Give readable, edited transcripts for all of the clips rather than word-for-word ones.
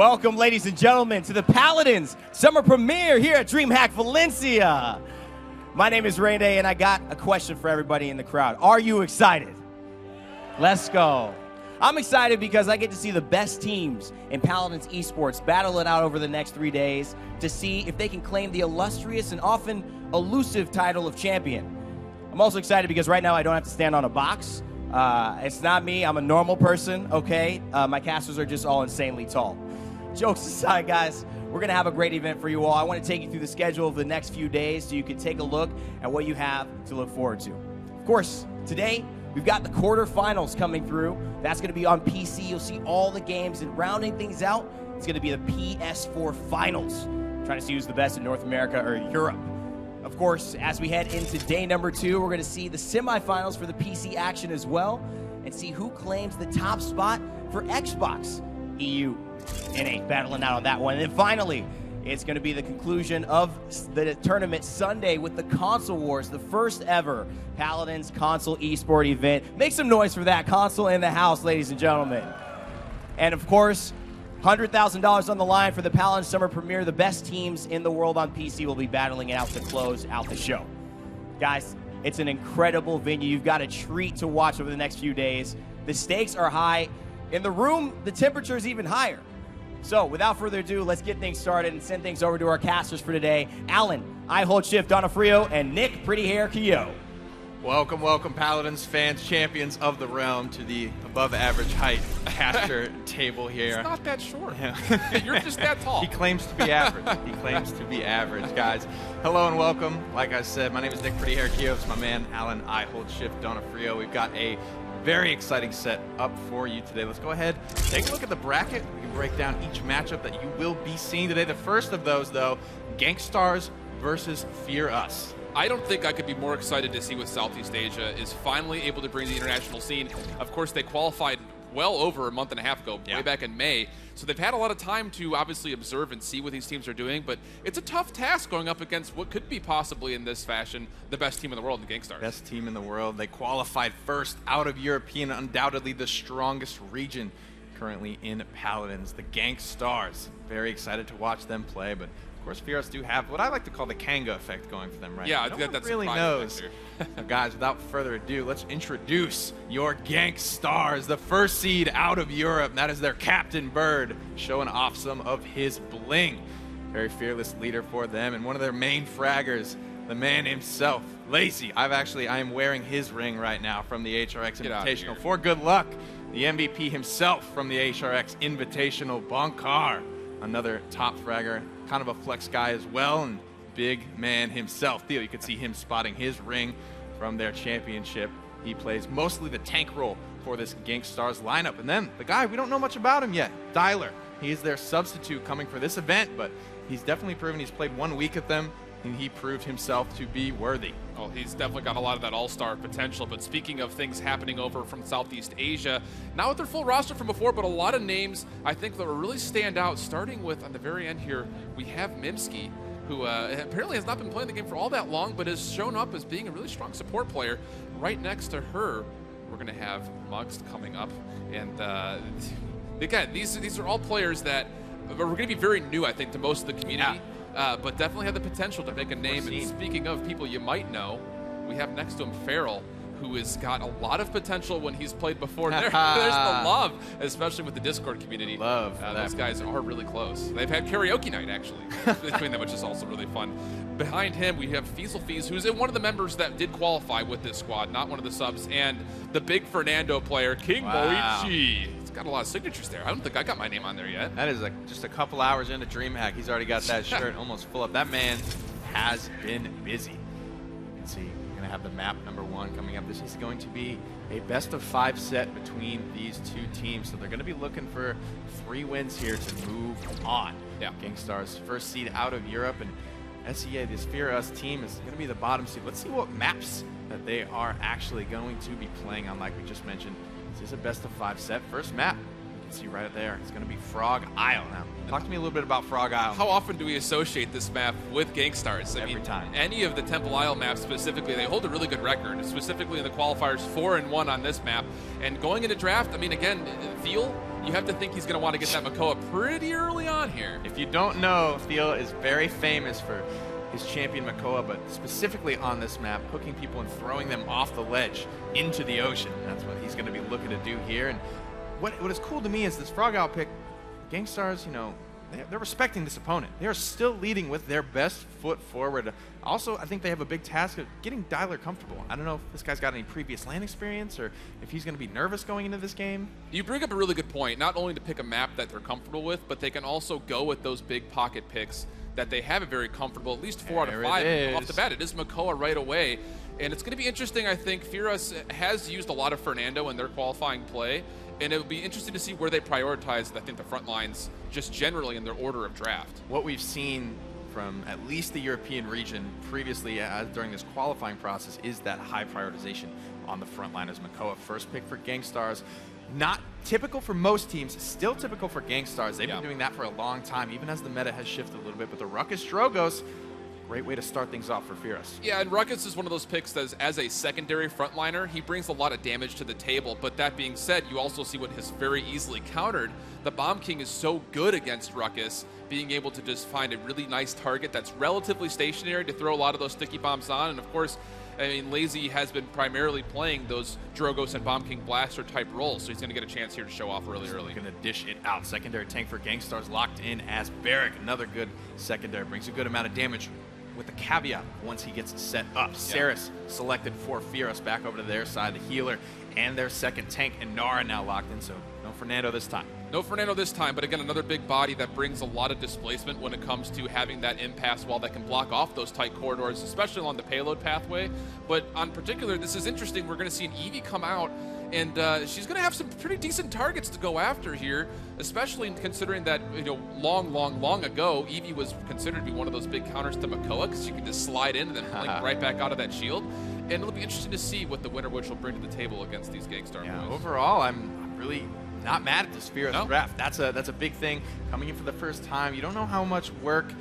Welcome, ladies and gentlemen, to the Paladins summer premiere here at Dreamhack Valencia. My name is Rene, and I got a question for everybody in the crowd. Are you excited? Let's go. I'm excited because I get to see the best teams in Paladins esports battle it out over the next 3 days to see if they can claim the illustrious and often elusive title of champion. I'm also excited because right now I don't have to stand on a box. It's not me. I'm a normal person, okay? My casters are just all insanely tall. Jokes aside, guys, we're going to have a great event for you all. I want to take you through the schedule of the next few days so you can take a look at what you have to look forward to. Of course, today, we've got the quarterfinals coming through. That's going to be on PC. You'll see all the games, and rounding things out, it's going to be the PS4 finals. Trying to see who's the best in North America or Europe. Of course, as we head into day number 2, we're going to see the semifinals for the PC action as well, and see who claims the top spot for Xbox. EU NA battling out on that one. And then finally, it's going to be the conclusion of the tournament Sunday with the Console Wars, the first ever Paladins console esport event. Make some noise for that. Console in the house, ladies and gentlemen. And of course, $100,000 on the line for the Paladins summer premiere. The best teams in the world on PC will be battling it out to close out the show. Guys, it's an incredible venue. You've got a treat to watch over the next few days. The stakes are high. In the room, the temperature is even higher. So without further ado, let's get things started and send things over to our casters for today. Alan, I Hold Shift, Donofrio, and Nick, Pretty Hair Keogh. Welcome, welcome, Paladins fans, champions of the realm, to the above-average height caster table here. It's not that short. Yeah. You're just that tall. He claims to be average. He claims to be average, guys. Hello and welcome. Like I said, my name is Nick Pretty Hair Keogh. It's my man, Alan I Hold Shift, Donofrio. We've got a very exciting set up for you today. Let's go ahead, take a look at the bracket. We can break down each matchup that you will be seeing today. The first of those, though, GankStars versus FearUs. I don't think I could be more excited to see what Southeast Asia is finally able to bring to the international scene. Of course, they qualified well over a month and a half ago, way back in May. So they've had a lot of time to obviously observe and see what these teams are doing, but it's a tough task going up against what could be possibly in this fashion the best team in the world in GankStars. Best team in the world. They qualified first out of European, undoubtedly the strongest region currently in Paladins, the GankStars. Very excited to watch them play, but of course, FearUs do have what I like to call the Kanga effect going for them right now. Yeah, I think that's really knows. So guys, without further ado, let's introduce your GankStars, the first seed out of Europe. That is their Captain Bird, showing off some of his bling. Very fearless leader for them, and one of their main fraggers, the man himself, Laizy. I am wearing his ring right now from the HRX Invitational. For good luck, the MVP himself from the HRX Invitational, Bonkar. Another top fragger, kind of a flex guy as well, and big man himself. Thiel, you could see him spotting his ring from their championship. He plays mostly the tank role for this GankStars lineup. And then the guy, we don't know much about him yet, Dialer. He is their substitute coming for this event, but he's definitely proven he's played 1 week at them, and he proved himself to be worthy. Oh, he's definitely got a lot of that all-star potential. But speaking of things happening over from Southeast Asia, not with their full roster from before, but a lot of names I think that will really stand out, starting with, on the very end here, we have Mimzki, who apparently has not been playing the game for all that long, but has shown up as being a really strong support player. Right next to her, we're going to have Muxt coming up. And again, these are all players that are going to be very new, I think, to most of the community. Yeah. But definitely have the potential to make a name. And speaking of people you might know, we have next to him Farrell, who has got a lot of potential when he's played before. There's the love, especially with the Discord community. Love. Those guys are really close. They've had karaoke night, actually, between them, which is also really fun. Behind him, we have Feezlefeez, who's one of the members that did qualify with this squad, not one of the subs, and the big Fernando player, KingMOECCHI. Got a lot of signatures there. I don't think I got my name on there yet. That is just a couple hours into Dreamhack. He's already got that shirt almost full up. That man has been busy. You can see we're going to have the map number 1 coming up. This is going to be a best-of-5 set between these two teams. So they're going to be looking for 3 wins here to move on. Yeah. GankStars first seed out of Europe, and SEA, this FearUs team, is going to be the bottom seed. Let's see what maps that they are actually going to be playing on, like we just mentioned. This is a best-of-5 set. First map, can see right there, it's going to be Frog Isle now. Talk to me a little bit about Frog Isle. How often do we associate this map with GankStars? Every time. Any of the Temple Isle maps specifically, they hold a really good record, specifically in the qualifiers, 4-1 on this map. And going into draft, I mean, again, Thiel, you have to think he's going to want to get that Makoa pretty early on here. If you don't know, Thiel is very famous for his champion Makoa, but specifically on this map, hooking people and throwing them off the ledge into the ocean. That's what he's going to be looking to do here. And what is cool to me is this Frog Isle pick, GankStars, you know, they're respecting this opponent. They are still leading with their best foot forward. Also, I think they have a big task of getting Dialer comfortable. I don't know if this guy's got any previous LAN experience or if he's going to be nervous going into this game. You bring up a really good point, not only to pick a map that they're comfortable with, but they can also go with those big pocket picks that they have it very comfortable, at least 4 out of 5 off the bat. It is Makoa right away. And it's going to be interesting, I think. FearUs has used a lot of Fernando in their qualifying play, and it'll be interesting to see where they prioritize, I think, the front lines just generally in their order of draft. What we've seen from at least the European region previously during this qualifying process is that high prioritization on the front line as Makoa. First pick for GankStars. Not typical for most teams, still typical for GankStars. They've been doing that for a long time, even as the meta has shifted a little bit. But the Ruckus Drogos, great way to start things off for FearUs. Yeah, and Ruckus is one of those picks that as a secondary frontliner, he brings a lot of damage to the table. But that being said, you also see what has very easily countered. The Bomb King is so good against Ruckus, being able to just find a really nice target that's relatively stationary to throw a lot of those sticky bombs on. And of course, I mean, Laizy has been primarily playing those Drogos and Bomb King Blaster type roles, so he's going to get a chance here to show off really early. Going to dish it out. Secondary tank for GankStars locked in as Barrick. Another good secondary. Brings a good amount of damage with the caveat once he gets set up. Saris selected for FearUs back over to their side. The healer and their second tank, and Nara now locked in, so no Fernando this time. No Fernando this time, but again, another big body that brings a lot of displacement when it comes to having that impasse wall that can block off those tight corridors, especially along the payload pathway. But on particular, this is interesting. We're going to see an Eevee come out, and she's going to have some pretty decent targets to go after here, especially considering that, you know, long ago, Eevee was considered to be one of those big counters to Makoa because she could just slide in and then blink right back out of that shield. And it'll be interesting to see what the Winter Witch will bring to the table against these GankStar boys. Overall, I'm really not mad at this FearUs draft. That's a big thing. Coming in for the first time, you don't know how much work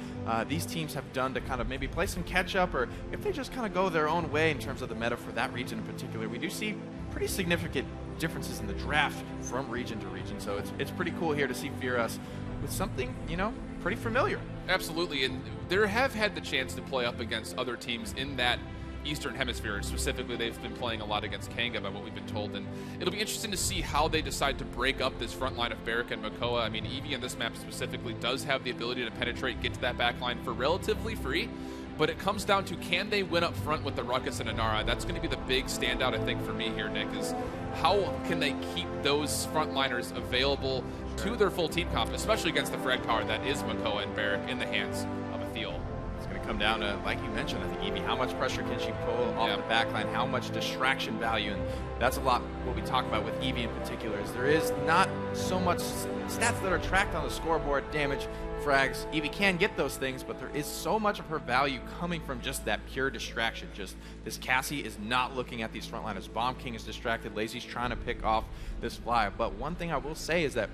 these teams have done to kind of maybe play some catch up, or if they just kind of go their own way in terms of the meta for that region in particular. We do see pretty significant differences in the draft from region to region, so it's pretty cool here to see FearUs with something, you know, pretty familiar. Absolutely, and they have had the chance to play up against other teams in that Eastern Hemisphere. Specifically, they've been playing a lot against Kanga by what we've been told, and it'll be interesting to see how they decide to break up this front line of Barrick and Makoa. I mean, Eevee in this map specifically does have the ability to penetrate, get to that back line for relatively free, but it comes down to, can they win up front with the Ruckus and Inara? That's going to be the big standout, I think, for me here, Nick, is how can they keep those frontliners available to their full team comp, especially against the frag power that is Makoa and Barrick in the hands of a Thiel. Come down to, like you mentioned, I think Eevee, how much pressure can she pull off the backline, how much distraction value, and that's a lot what we talk about with Eevee in particular, is there is not so much stats that are tracked on the scoreboard, damage, frags. Eevee can get those things, but there is so much of her value coming from just that pure distraction. Just this Cassie is not looking at these frontliners. Bomb King is distracted. Laizy's trying to pick off this fly, but one thing I will say is that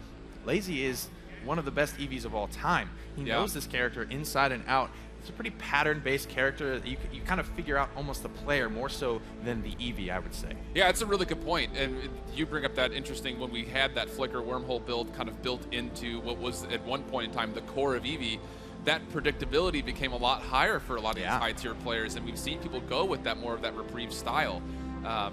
Laizy is one of the best Eevees of all time. He knows this character inside and out. It's a pretty pattern-based character. You kind of figure out almost the player more so than the Eevee, I would say. Yeah, it's a really good point. And you bring up that interesting, when we had that Flicker wormhole build kind of built into what was at one point in time the core of Eevee, that predictability became a lot higher for a lot of these high-tier players, and we've seen people go with that more of that reprieve style.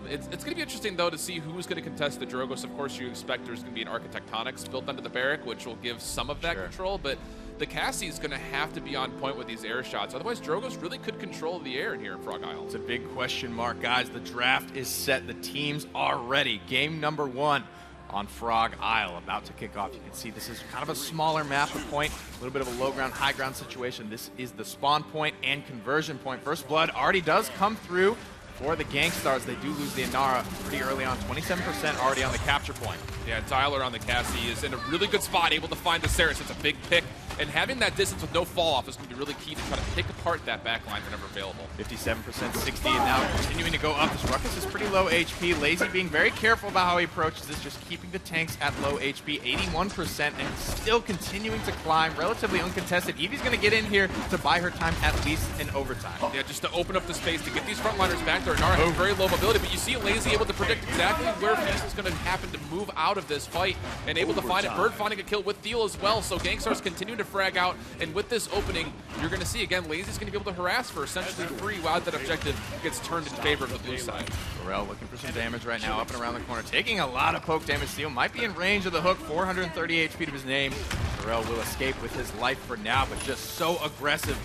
It's going to be interesting, though, to see who's going to contest the Drogos. Of course, you expect there's going to be an Architectonics built onto the Barrack, which will give some of that control, but the Cassie is going to have to be on point with these air shots. Otherwise, Drogos really could control the air in here in Frog Isle. It's a big question mark, guys. The draft is set. The teams are ready. Game number 1 on Frog Isle about to kick off. You can see this is kind of a smaller map, a point, a little bit of a low ground, high ground situation. This is the spawn point and conversion point. First blood already does come through for the GankStars. They do lose the Inara pretty early on, 27% already on the capture point. Yeah, Tyler on the Cassie is in a really good spot, able to find the Ceres. It's a big pick, and having that distance with no fall off is going to be really key to try to pick apart that back line whenever available. 57%, 60, and now continuing to go up. This Ruckus is pretty low HP. Laizy being very careful about how he approaches this, just keeping the tanks at low HP, 81%, and still continuing to climb, relatively uncontested. Eevee's going to get in here to buy her time at least in overtime. Yeah, just to open up the space to get these frontliners back there. Nara has very low mobility, but you see Laizy able to predict exactly where Feezl is going to happen to move out of this fight and able to find it. Bird finding a kill with Thiel as well, so GankStars continue to frag out, and with this opening, you're going to see, again, Laizy's going to be able to harass for essentially free while that objective gets turned in favor of the blue side. Farrell looking for some damage right now, up and around the corner, taking a lot of poke damage. Thiel might be in range of the hook, 430 HP to his name. Farrell will escape with his life for now, but just so aggressive.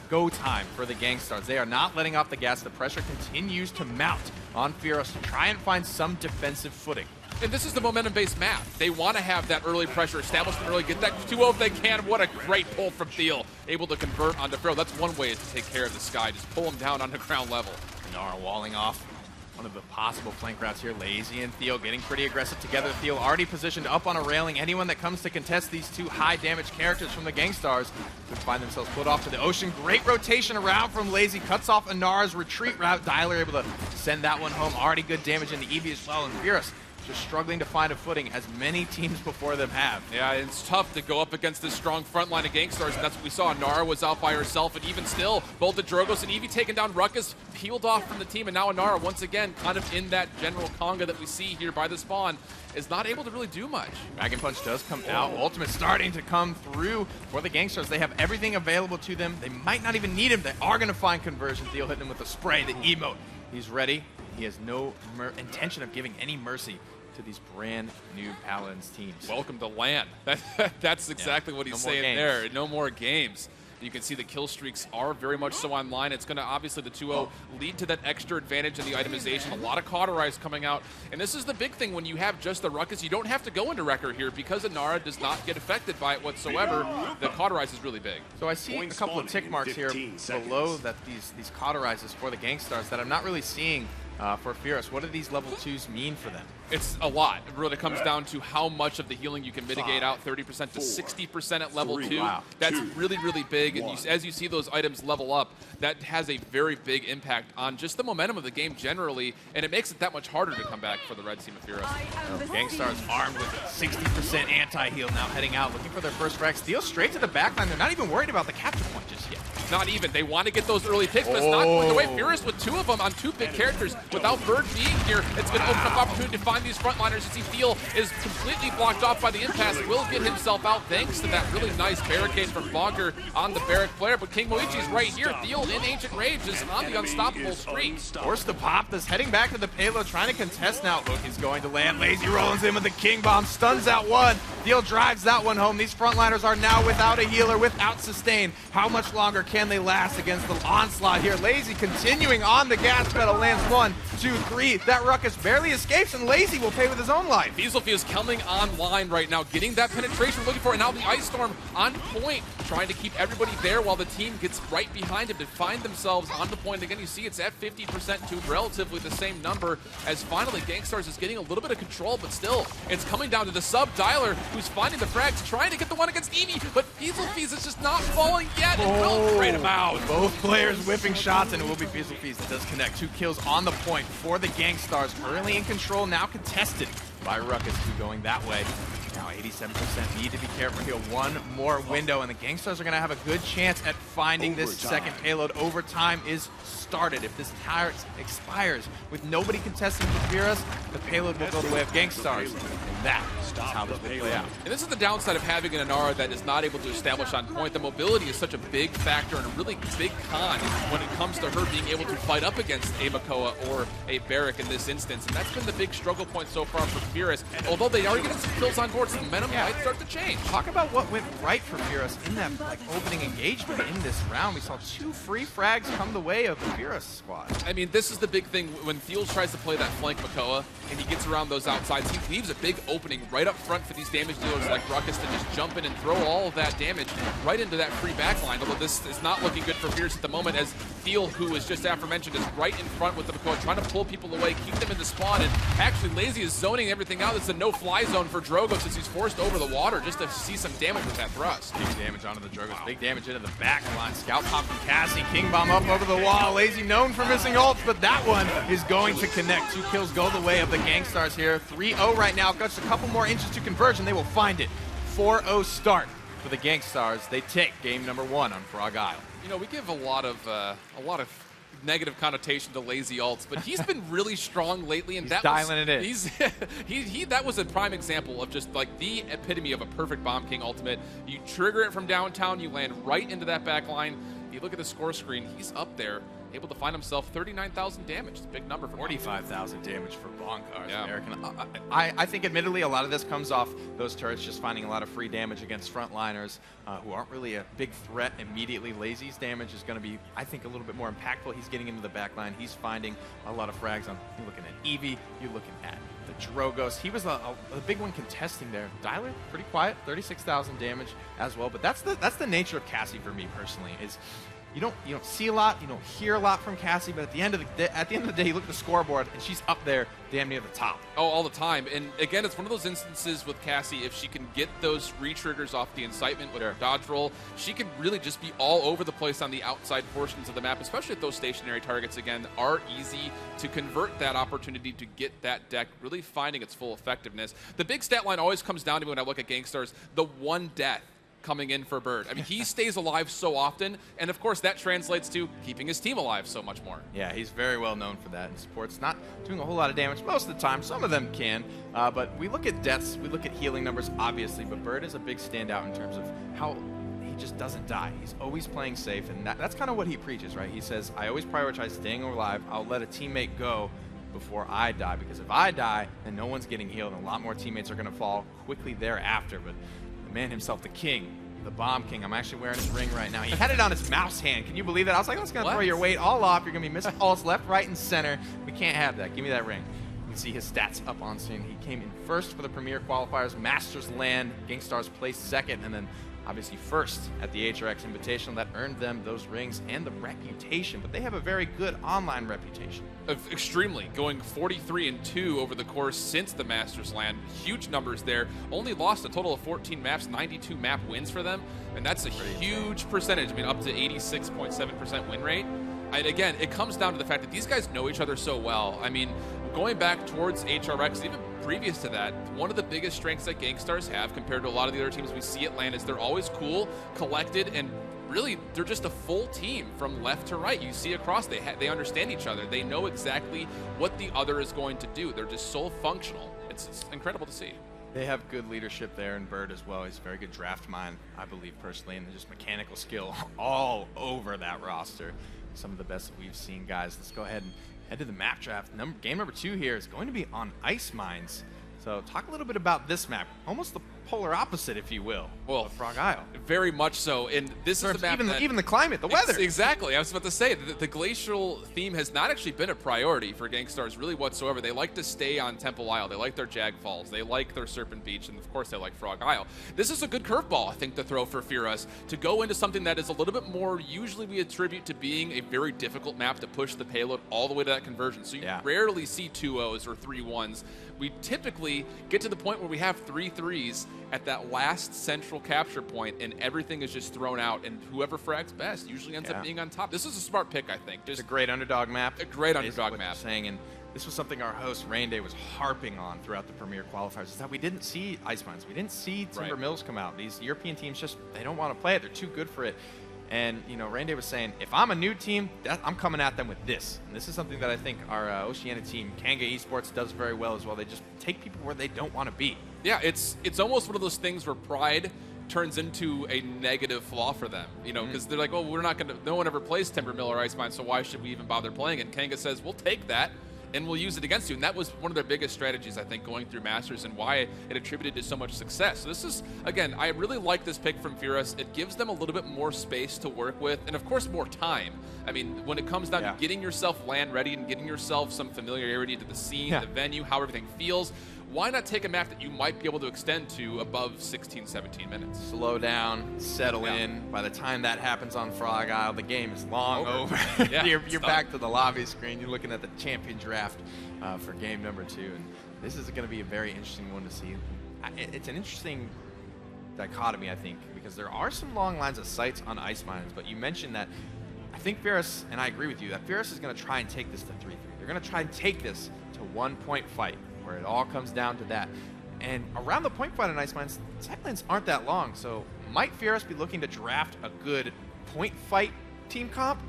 Go time for the GankStars. They are not letting off the gas. The pressure continues to mount on FearUs to try and find some defensive footing. And this is the momentum-based map. They want to have that early pressure, establish them early, get that 2-0 if they can. What a great pull from Thiel, able to convert onto Farrell. That's one way to take care of the Sky, just pull him down on the ground level. Nara walling off one of the possible flank routes here. Laizy and Thiel getting pretty aggressive together. Thiel already positioned up on a railing. Anyone that comes to contest these two high damage characters from the GankStars could find themselves put off to the ocean. Great rotation around from Laizy. Cuts off Inara's retreat route. Dialer able to send that one home. Already good damage into Eevee as well. And FearUs just struggling to find a footing, as many teams before them have. Yeah, it's tough to go up against this strong front line of GankStars, and that's what we saw. Nara was out by herself, and even still, both the Drogos and Eevee taking down Ruckus, peeled off from the team, and now Nara, once again, kind of in that general conga that we see here by the spawn, is not able to really do much. Dragon Punch does come out. Ultimate starting to come through for the GankStars. They have everything available to them. They might not even need him. They are going to find conversion. Thiel hitting him with the spray, the emote. He's ready. He has no intention of giving any mercy to these brand new Paladins teams. Welcome to LAN. That's exactly what he's saying there. No more games. You can see the kill streaks are very much so online. It's going to, obviously, the 2-0 lead to that extra advantage in the itemization. A lot of Cauterize coming out. And this is the big thing when you have just the Ruckus. You don't have to go into Wrecker here because Inara does not get affected by it whatsoever. The Cauterize is really big. So I see a couple of tick marks here below that these Cauterizes for the GankStars that I'm not really seeing for FearUs. What do these level 2s mean for them? It's a lot. It really comes down to how much of the healing you can mitigate out, 30% to 60% at level 2. Wow. That's really, really big. And as you see those items level up, that has a very big impact on just the momentum of the game generally, and it makes it that much harder to come back for the red team of FearUs. GankStars armed with 60% anti-heal, now heading out, looking for their first frags. Steal straight to the backline. They're not even worried about the capture point just yet. Not even. They want to get those early picks, but it's not going away. FearUs with 2 of them on 2 big characters. Without Bird being here, it's going to open up opportunity to find these frontliners. You see Thiel is completely blocked off by the impasse. Will get himself out thanks to that really nice barricade from Bonkar on the Barrack player. But KingMOECCHI is right here. Thiel in Ancient Rage is on the unstoppable streak. Forced to pop this, heading back to the payload, trying to contest now. Hook is going to land. Laizy rolls in with the King Bomb, stuns out one. Thiel drives that one home. These frontliners are now without a healer, without sustain. How much longer can they last against the onslaught here? Laizy continuing on the gas pedal, lands 1, 2, 3. That Ruckus barely escapes, and Laizy will pay with his own life. Feezlefeez coming online right now, getting that penetration we're looking for, and now the Ice Storm on point, trying to keep everybody there while the team gets right behind him to find themselves on the point. Again, you see it's at 50% to relatively the same number, as finally GankStars is getting a little bit of control, but still, it's coming down to the sub-Dialer, who's finding the frags, trying to get the one against Eevee, but Feezlefeez is just not falling yet, and will trade him out. Both players whipping shots, and it will be Feezlefeez that does connect. 2 kills on the point for the GankStars, early in control, now contested by Ruckus, who going that way. Now 87%, need to be careful here. One more window, and the GankStars are going to have a good chance at finding this second payload. Overtime is started. If this tire expires with nobody contesting for FearUs, the payload will go the way of GankStars, and that is how this will play out. And this is the downside of having an Inara that is not able to establish on point. The mobility is such a big factor and a really big con when it comes to her being able to fight up against a Makoa or a Barrack in this instance, and that's been the big struggle point so far for FearUs. Although they are getting some kills on board, some momentum might start to change. Talk about what went right for FearUs in that opening engagement in this round. We saw 2 free frags come the way of the FearUs squad. I mean, this is the big thing. When Thiel tries to play that flank MOECCHI and he gets around those outsides, he leaves a big opening right up front for these damage dealers like Ruckus to just jump in and throw all of that damage right into that free backline. Although this is not looking good for FearUs at the moment, as Thiel, who was just aforementioned, is right in front with the MOECCHI, trying to pull people away, keep them in the spawn, and actually Laizy is zoning everything out. It's a no-fly zone for Drogo since he's forced over the water just to see some damage with that thrust. Big damage onto the Drogos, big damage into the back line. Scout pop from Cassie, King Bomb up over the wall. Laizy known for missing ults, but that one is going to connect. 2 kills go the way of the GankStars here. 3-0 right now, just a couple more inches to converge and they will find it. 4-0 start for the GankStars. They take game number 1 on Frog Isle. You know, we give a lot of negative connotation to Laizy ults, but he's been really strong lately, and he's dialing it in. That was a prime example of just like the epitome of a perfect Bomb King ultimate. You trigger it from downtown, you land right into that back line. You look at the score screen, he's up there, able to find himself 39,000 damage. It's a big number for 45,000 damage for Bonkar. Yeah. American. I think admittedly a lot of this comes off those turrets just finding a lot of free damage against frontliners who aren't really a big threat immediately. Laizy's damage is going to be, I think, a little bit more impactful. He's getting into the back line. He's finding a lot of frags on, you're looking at Eevee, you're looking at the Drogos. He was a big one contesting there. Dyler, pretty quiet, 36,000 damage as well. But that's the nature of Cassie for me personally, is you don't see a lot, you don't hear a lot from Cassie, but at the end of the day, you look at the scoreboard and she's up there, damn near the top. Oh, all the time. And again, it's one of those instances with Cassie, if she can get those re-triggers off the incitement with her dodge roll, she can really just be all over the place on the outside portions of the map, especially if those stationary targets, again, are easy to convert that opportunity to get that deck really finding its full effectiveness. The big stat line always comes down to me when I look at GankStars, the one death coming in for Bird. I mean, he stays alive so often, and of course that translates to keeping his team alive so much more. Yeah, he's very well known for that in sports. Not doing a whole lot of damage most of the time. Some of them can, but we look at deaths, we look at healing numbers, obviously, but Bird is a big standout in terms of how he just doesn't die. He's always playing safe, and that's kind of what he preaches, right? He says, I always prioritize staying alive. I'll let a teammate go before I die, because if I die, then no one's getting healed, and a lot more teammates are going to fall quickly thereafter. But the man himself, the king, the Bomb King. I'm actually wearing his ring right now. He had it on his mouse hand. Can you believe that? I was like, that's going to throw your weight all off. You're going to be missing pulse left, right, and center. We can't have that. Give me that ring. You can see his stats up on screen. He came in first for the Premier Qualifiers, Masters Land. GankStars placed second, and then obviously first at the HRX Invitational. That earned them those rings and the reputation. But they have a very good online reputation. Extremely, going 43-2 over the course since the Masters Land. Huge numbers there. Only lost a total of 14 maps, 92 map wins for them, and that's a huge percentage. I mean, up to 86.7% win rate. And again, it comes down to the fact that these guys know each other so well. I mean, going back towards HRX, even previous to that, one of the biggest strengths that GankStars have compared to a lot of the other teams we see at LAN is they're always cool, collected, and really, they're just a full team from left to right. You see across, they understand each other. They know exactly what the other is going to do. They're just so functional. It's incredible to see. They have good leadership there, and Bird as well. He's a very good draft mind, I believe, personally, and just mechanical skill all over that roster. Some of the best that we've seen, guys. Let's go ahead and head to the map draft. Game number 2 here is going to be on Ice Mines. So talk a little bit about this map. Almost the polar opposite, if you will, of Frog Isle. Very much so. And this is the map even the climate, the weather. Exactly. I was about to say, the glacial theme has not actually been a priority for GankStars really whatsoever. They like to stay on Temple Isle. They like their Jag Falls. They like their Serpent Beach. And of course, they like Frog Isle. This is a good curveball, I think, to throw for FearUs, to go into something that is a little bit more usually we attribute to being a very difficult map to push the payload all the way to that conversion. So you rarely see 2-0s or 3-1s. We typically get to the point where we have 3-3s at that last central capture point, and everything is just thrown out, and whoever frags best usually ends up being on top. This is a smart pick, I think. It's a great underdog map. A great underdog map. Saying, and this was something our host Rain Day was harping on throughout the Premier Qualifiers, is that we didn't see Ice Mines. We didn't see Timber Mills come out. These European teams just, they don't want to play it. They're too good for it. And, you know, Rain Day was saying, if I'm a new team, I'm coming at them with this. And this is something that I think our Oceania team, Kanga Esports, does very well as well. They just take people where they don't want to be. Yeah, it's almost one of those things where pride turns into a negative flaw for them, you know, because they're like, oh, we're not going to, no one ever plays Timber Mill or Ice Mine, so why should we even bother playing it? And Kanga says, we'll take that, and will use it against you. And that was one of their biggest strategies, I think, going through Masters and why it attributed to so much success. So this is, again, I really like this pick from FearUs. It gives them a little bit more space to work with, and of course more time. I mean, when it comes down to getting yourself land ready and getting yourself some familiarity to the scene, the venue, how everything feels, why not take a map that you might be able to extend to above 16, 17 minutes? Slow down, settle in. By the time that happens on FarrellYkw, the game is long over. You're back to the lobby screen. You're looking at the champion draft for game number 2. And this is going to be a very interesting one to see. It's an interesting dichotomy, I think, because there are some long lines of sights on Ice Mines, but you mentioned that I think FearUs, and I agree with you, that FearUs is going to try and take this to 3-3. They're going to try and take this to 1-point fight, where it all comes down to that. And around the point fight on Ice Mines, side lanes aren't that long, so might FearUs be looking to draft a good point fight team comp?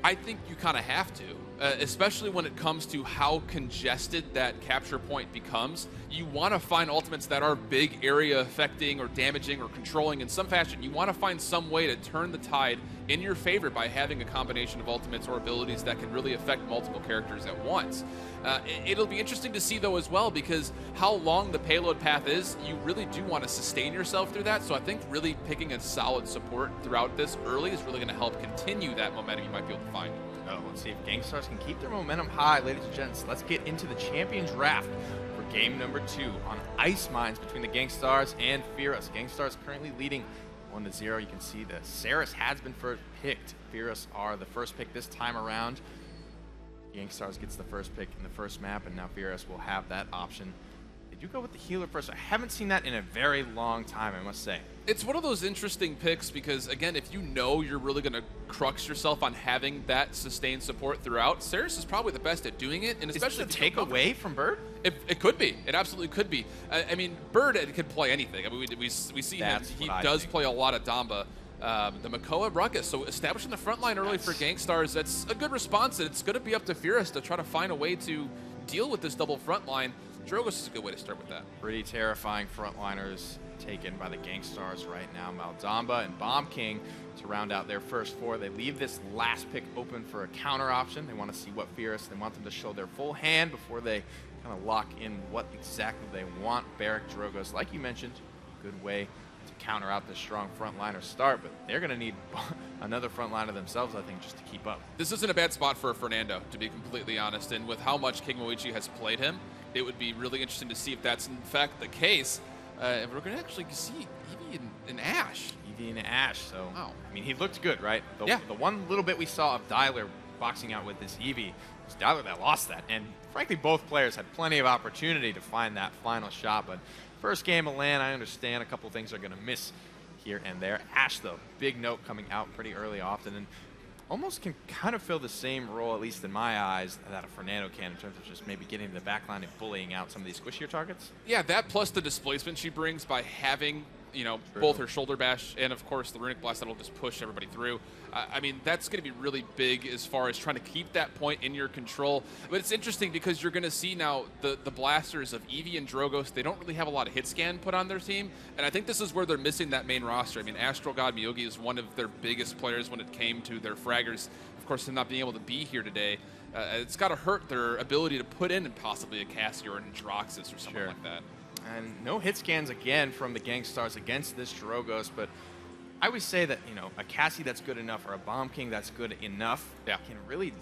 I think you kind of have to, especially when it comes to how congested that capture point becomes. You want to find ultimates that are big area affecting or damaging or controlling in some fashion. You want to find some way to turn the tide in your favor by having a combination of ultimates or abilities that can really affect multiple characters at once. It'll be interesting to see, though, as well, because how long the payload path is, you really do want to sustain yourself through that. So I think really picking a solid support throughout this early is really going to help continue that momentum you might be able to find. Oh, let's see if GankStars can keep their momentum high, ladies and gents. Let's get into the champion draft for game number 2 on Ice Mines between the GankStars and FearUs. GankStars currently leading 1-0. You can see that Saris has been first picked. FearUs are the first pick this time around. GankStars gets the first pick in the first map, and now FearUs will have that option. Did you go with the healer first? I haven't seen that in a very long time, I must say. It's one of those interesting picks because, again, if you know you're really going to crux yourself on having that sustained support throughout, Saris is probably the best at doing it, and especially is it a take away from Bird? It could be. It absolutely could be. I mean, Bird could play anything. I mean, we see him. He does play a lot of Damba. The Makoa Ruckus, so establishing the front line early for GankStars, that's a good response, and it's going to be up to FearUs to try to find a way to deal with this double front line. Drogos is a good way to start with that. Pretty terrifying frontliners taken by the GankStars right now. Maldamba and Bomb King to round out their first 4. They leave this last pick open for a counter option. They want to see what FearUs, they want them to show their full hand before they kind of lock in what exactly they want. Barrack Drogos, like you mentioned, good way to counter out this strong frontliner start, but they're going to need another frontliner themselves, I think, just to keep up. This isn't a bad spot for Fernando, to be completely honest, and with how much KingMOECCHI has played him, it would be really interesting to see if that's in fact the case. And we're going to actually see Eevee and Ashe. Eevee and Ashe, so, wow. I mean, he looked good, right? Yeah. The one little bit we saw of Dyler boxing out with this Eevee was Dyler that lost that, and frankly, both players had plenty of opportunity to find that final shot, but first game of LAN, I understand a couple things are going to miss here and there. Ashe, though, big note coming out pretty early often, and almost can kind of fill the same role, at least in my eyes, that a Fernando can in terms of just maybe getting to the backline and bullying out some of these squishier targets. Yeah, that plus the displacement she brings by having, you know, both her shoulder bash and, of course, the Runic Blast that'll just push everybody through. I mean, that's going to be really big as far as trying to keep that point in your control. But it's interesting because you're going to see now the blasters of Eevee and Drogos, they don't really have a lot of hit scan put on their team. And I think this is where they're missing that main roster. I mean, Astral God Miyogi is one of their biggest players when it came to their fraggers. Of course, him not being able to be here today, it's got to hurt their ability to put in possibly a Cassie or an Androxus or something like that. And no hit scans again from the GankStars against this Drogos, but I would say that, you know, a Cassie that's good enough or a Bomb King that's good enough can really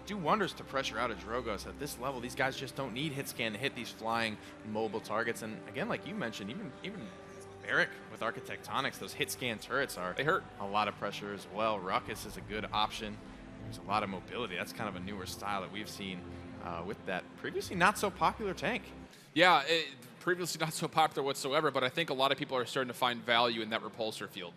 do wonders to pressure out a Drogos. At this level, these guys just don't need hit scan to hit these flying mobile targets. And again, like you mentioned, even Barrack with Architectonics, those hit scan turrets they hurt a lot of pressure as well. Ruckus is a good option. There's a lot of mobility. That's kind of a newer style that we've seen with that previously not so popular tank. Yeah, previously not so popular whatsoever, but I think a lot of people are starting to find value in that repulsor field.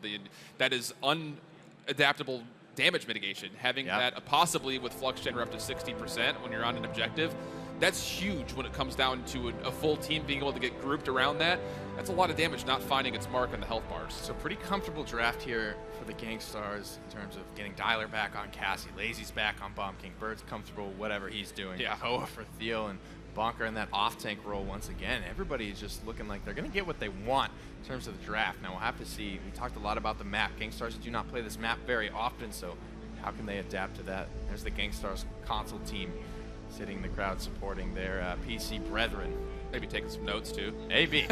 That is unadaptable damage mitigation. Having that possibly with Flux Gen up to 60% when you're on an objective, that's huge when it comes down to a full team being able to get grouped around that. That's a lot of damage not finding its mark on the health bars. So pretty comfortable draft here for the GankStars in terms of getting Dyler back on Cassie, Laizy's back on Bomb King, Bird's comfortable whatever he's doing. Yeah. Koa for Thiel, and Bonkar in that off-tank role once again. Everybody is just looking like they're going to get what they want in terms of the draft. Now, we'll have to see. We talked a lot about the map. GankStars do not play this map very often, so how can they adapt to that? There's the GankStars console team sitting in the crowd supporting their PC brethren. Maybe taking some notes too. Maybe.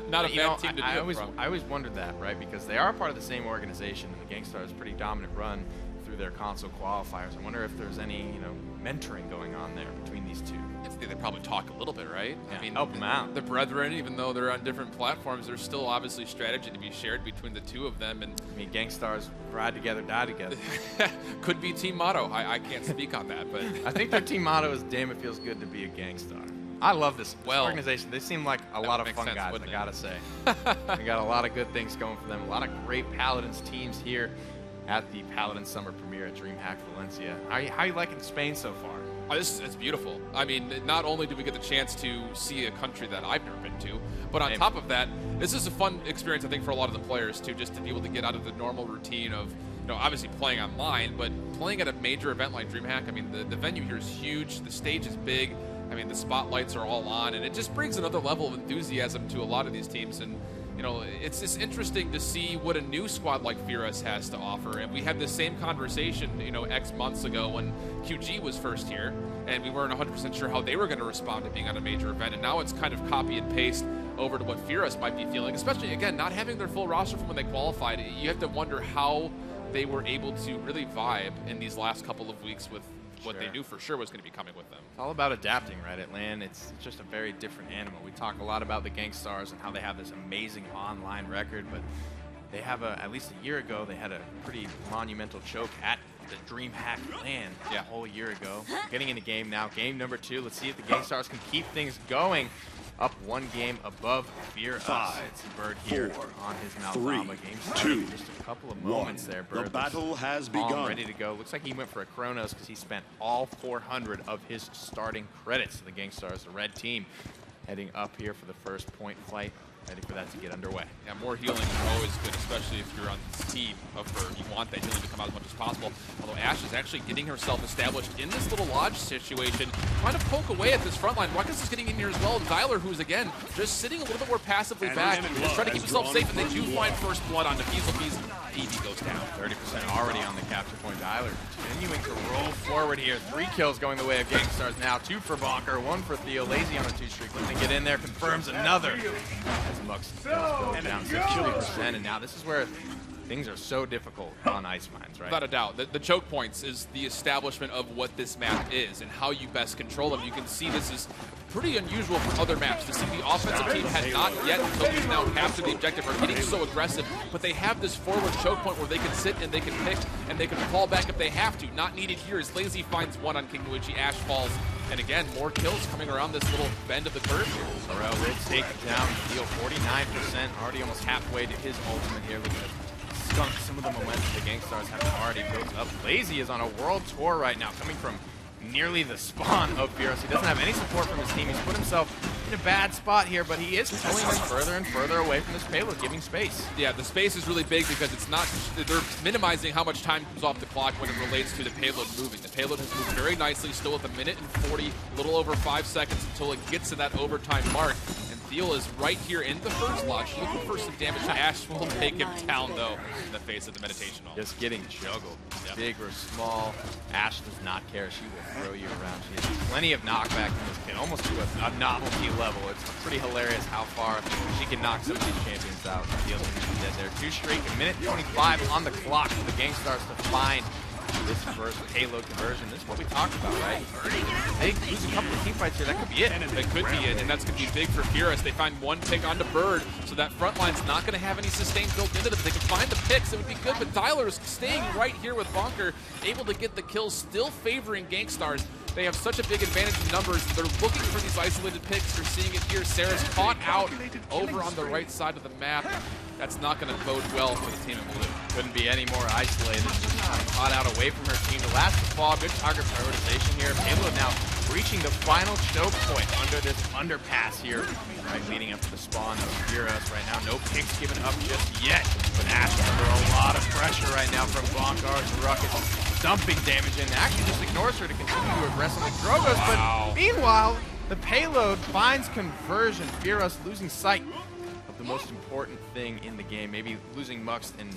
Not a bad team to do it from. I always wondered that, right? Because they are part of the same organization, and the GankStars pretty dominant run through their console qualifiers. I wonder if there's any, mentoring going on there between these two. They probably talk a little bit, right? Yeah, I mean, help them out. The brethren, even though they're on different platforms, there's still obviously strategy to be shared between the two of them. And I mean, GankStars ride together, die together. Could be team motto. I can't speak on that, but I think their team motto is "Damn, it feels good to be a GankStar." I love this organization. They seem like a lot of fun guys, I gotta say. They got a lot of good things going for them. A lot of great Paladins teams here at the Paladins Summer Premiere at Dreamhack Valencia. How are you liking Spain so far? Oh, it's beautiful. I mean, not only do we get the chance to see a country that I've never been to, but on top of that, this is a fun experience, I think, for a lot of the players, too, just to be able to get out of the normal routine of, obviously playing online, but playing at a major event like Dreamhack. I mean, the venue here is huge. The stage is big. I mean, the spotlights are all on, and it just brings another level of enthusiasm to a lot of these teams. And it's just interesting to see what a new squad like FearUs has to offer. And we had this same conversation, X months ago when QG was first here, and we weren't 100% sure how they were going to respond to being on a major event. And now it's kind of copy and paste over to what FearUs might be feeling, especially, again, not having their full roster from when they qualified. You have to wonder how they were able to really vibe in these last couple of weeks with what they knew for sure was going to be coming with them. It's all about adapting, right? At LAN, it's just a very different animal. We talk a lot about the GankStars and how they have this amazing online record, but they have at least a year ago, they had a pretty monumental choke at the Dreamhack LAN a whole year ago. Getting into game now, game number 2. Let's see if the GankStars can keep things going. Up one game above FearUs. It's Bird here on his Malgama game. Two, just a couple of moments there. Bird the battle has begun. Ready to go. Looks like he went for a Chronos because he spent all 400 of his starting credits. The GankStars, the red team, heading up here for the first point fight. Ready for that to get underway. Yeah, more healing is always good, especially if you're on this team of Bird. You want that healing to come out as much as possible. Although Ash is actually getting herself established in this little lodge situation, trying to poke away at this front line. Ruckus is getting in here as well. And Tyler, who's again just sitting a little bit more passively back, just trying to keep himself safe, and they do find first blood onto Feezlefeez. EV goes down. 30% already on the capture point. Tyler continuing to roll forward here. 3 kills going the way of GankStars now. 2 for Bonkar, 1 for Thiel. Laizy on a 2-streak. Looking to get in there, confirms another. As Muxt does go down 60%, and now this is where things are so difficult on Ice Mines, right? Without a doubt. The choke points is the establishment of what this map is and how you best control them. You can see this is pretty unusual for other maps. To see the offensive team had not yet, until we've now captured the objective, are getting so aggressive, but they have this forward choke point where they can sit and they can pick and they can fall back if they have to. Not needed here as Laizy finds one on KingMOECCHI. Ash falls. And again, more kills coming around this little bend of the curve here. FarrellYkw taken down. Thiel 49%, already almost halfway to his ultimate here. Looking to skunk some of the momentum the GankStars have already built up. Laizy is on a world tour right now, coming from nearly the spawn of FearUs. He doesn't have any support from his team. He's put himself in a bad spot here, but he is pulling them further and further away from this payload, giving space. Yeah, the space is really big because it's not, they're minimizing how much time comes off the clock when it relates to the payload moving. The payload has moved very nicely, still at the minute and 40, a little over 5 seconds until it gets to that overtime mark. And Thiel is right here in the first lodge, looking for some damage. Ash will take him down, though, in the face of the meditation hall. Just getting juggled. Yep. Big or small, Ash does not care. She will throw you around. She has plenty of knockback in this kid, almost to a novelty level. It's pretty hilarious how far she can knock some of these champions out. Thiel is dead there. 2-streak, a minute 25 on the clock for the GankStars to find this first payload conversion. This is what we talked about, right? They lose a couple of team fights here. That could be it. That could be it, and that's going to be big for FearUs. They find one pick onto Bird, so that front line's not going to have any sustain built into them. If they can find the picks, it would be good, but Tyler's staying right here with Bonkar, able to get the kills, still favoring GankStars. They have such a big advantage in numbers. They're looking for these isolated picks. You're seeing it here. Sarah's caught out over on the right side of the map. That's not going to bode well for the team in blue. Couldn't be any more isolated. Caught out away from her team. The last fall, good target prioritization here. Payload now reaching the final choke point under this underpass here, right, leading up to the spawn of FearUs right now. No picks given up just yet, but Ash under a lot of pressure right now from Bonkar's Ruckus. Dumping damage in. Actually just ignores her to continue to aggressively Drogos, but meanwhile, the payload finds conversion. FearUs losing sight of the most important thing in the game, maybe losing Muxt and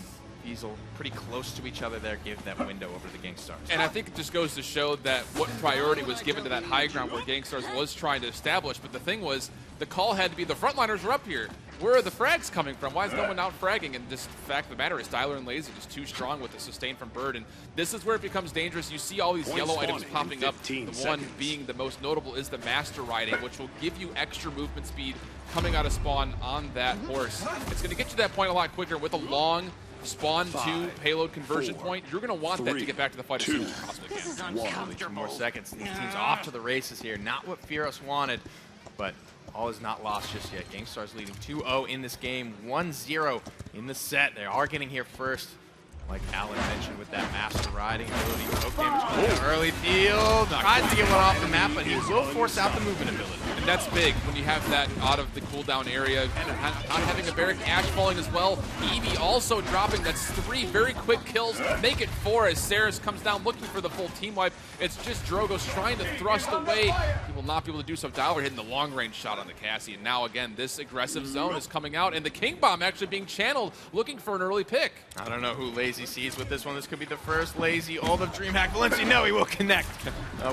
Feezl pretty close to each other there, gave that window over to the GankStars. And I think it just goes to show that what priority was given to that high ground where GankStars was trying to establish. But the thing was, the call had to be the frontliners are up here. Where are the frags coming from? Why is no one out fragging? And just the fact of the matter is Dyler and Laizy just too strong with the sustain from Bird. And this is where it becomes dangerous. You see all these yellow items popping up. The one being the most notable is the Master Riding, which will give you extra movement speed coming out of spawn on that horse. It's going to get you to that point a lot quicker with a long spawn to payload conversion point. You're going to want that to get back to the fight as soon as you possibly can. Only 2 more seconds. These teams off to the races here. Not what FearUs wanted, but all is not lost just yet. GankStars leading 2-0 in this game, 1-0 in the set. They are getting here first, like Alan mentioned, with that Master Riding ability. Poke damage early. Thiel tries to get one off the map, but he will force out the movement ability. And that's big when you have that out of the cooldown area. And not having a Barrack Ash falling as well. Eevee also dropping. That's 3 very quick kills. Make it 4 as Saris comes down looking for the full team wipe. It's just Drogoz trying to thrust away. He will not be able to do so. Dyler hitting the long range shot on the Cassie. And now again, this aggressive zone is coming out. And the King Bomb actually being channeled, looking for an early pick. I don't know who Laizy sees with this one. This could be the first Laizy ult of Dreamhack Valencia. No, he will connect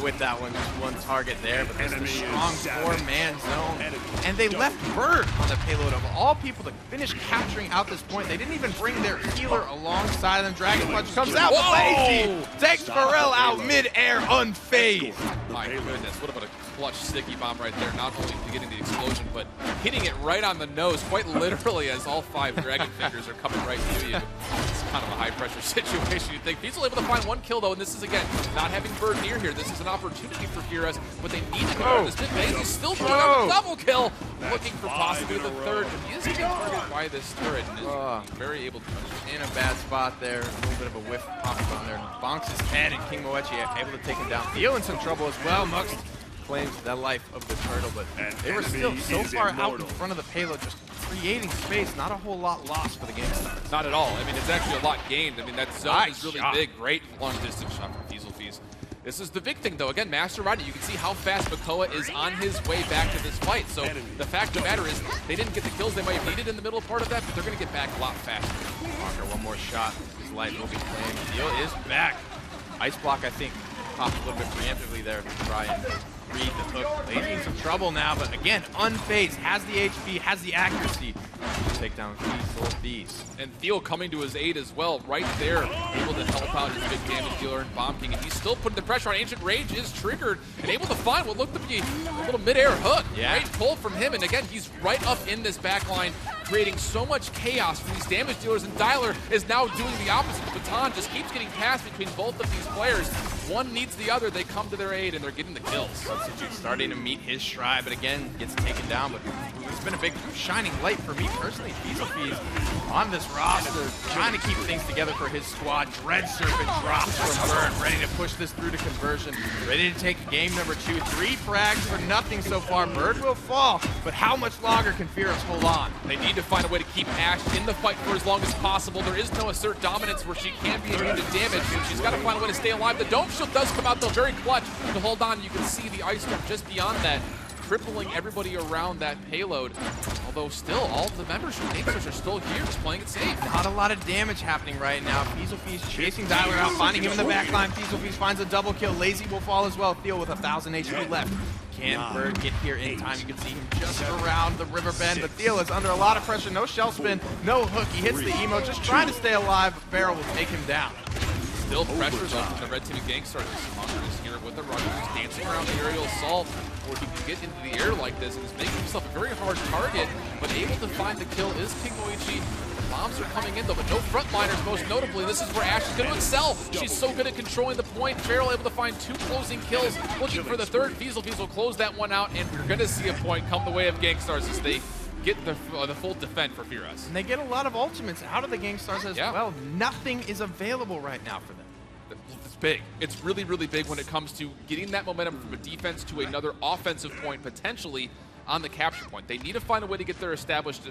with that one. Just one target there, but this is a strong 4-man zone. And they left Bird on the payload of all people to finish capturing out this point. They didn't even bring their healer alongside them. Dragon Punch comes out, but Laizy takes Pharrell out mid-air unfazed. My goodness, what about a clutch sticky bomb right there, not only getting the explosion, but hitting it right on the nose, quite literally, as all 5 Dragon Fingers are coming right to you. It's kind of a high-pressure situation, you'd think. Feezl able to find 1 kill, though, and this is, again, not having Bird near here. This is an opportunity for FearUs, but they need to go this mid base. He's still throwing out a double kill, looking for possibly the 3rd, but he is getting targeted by this turret, and is very able to in a bad spot there. A little bit of a whiff popped on there. Bonks his head, and KingMOECCHI able to take him down. Thiel in some trouble as well. Muxt claims the life of the turtle, but they were still so far out in front of the payload, just creating space. Not a whole lot lost for the GankStars. Not at all. I mean, it's actually a lot gained. I mean, that zone is really big. Great long distance shot from Feezlefeez. This is the big thing, though. Again, Master Riding, you can see how fast MOECCHI is on his way back to this fight. So the fact of the matter is they didn't get the kills they might have needed in the middle part of that, but they're going to get back a lot faster. Bonkar, one more shot. His life will be claimed. Thiel is back. Ice block, I think, popped a little bit preemptively there to try and read the hook. Laizy in some trouble now, but again, unfazed, has the HP, has the accuracy to take down Feezlefeez. And Thiel coming to his aid as well, right there, able to help out his big damage dealer and Bomb King, and he's still putting the pressure on. Ancient Rage is triggered and able to find what looked to be a little mid-air hook. Great pull from him, and again, he's right up in this back line, creating so much chaos for these damage dealers, and Dyler is now doing the opposite. The baton just keeps getting passed between both of these players. One needs the other, they come to their aid, and they're getting the kills. Substitute starting to meet his stride, but again, gets taken down, but it's been a big shining light for me personally. Feezlefeez on this roster, trying to keep things together for his squad. Dread Serpent drops from Bird, ready to push this through to conversion, ready to take game number 2. 3 frags for nothing so far. Bird will fall, but how much longer can FearUs hold on? They need to find a way to keep Ashe in the fight for as long as possible. There is no assert dominance where she can be immune to damage. She's got to find a way to stay alive. The Dome Shield does come out, though, very clutch to hold on. You can see the Ice Storm just beyond that, crippling everybody around that payload. Although still, all the members from GankStars are still here, just playing it safe. Not a lot of damage happening right now. Feezlefeez chasing Dyler out, finding him in the backline. Feezlefeez finds a double kill. Laizy will fall as well. Thiel with 1,000 HP left. Can Bird get here in time? You can see him just around the river bend, but Thiel is under a lot of pressure. No shell spin, no hook. He hits the emo, just trying to stay alive, but Farrell will take him down. Still pressures up from the red team of GankStars. Bonkar is here with the rush, just dancing around the aerial assault, where he can get into the air like this, and is making himself a very hard target, but able to find the kill is KingMOECCHI. The bombs are coming in, though, but no frontliners, most notably. This is where Ashe is going to excel. She's so good at controlling the point. Farrell able to find 2 closing kills, looking for the 3rd. Feezlefeez will close that one out, and we're going to see a point come the way of GankStars as they get the full defend for FearUs. And they get a lot of ultimates out of the GankStars as well. Nothing is available right now for them. It's big. It's really, really big when it comes to getting that momentum from a defense to another offensive point, potentially on the capture point. They need to find a way to get their established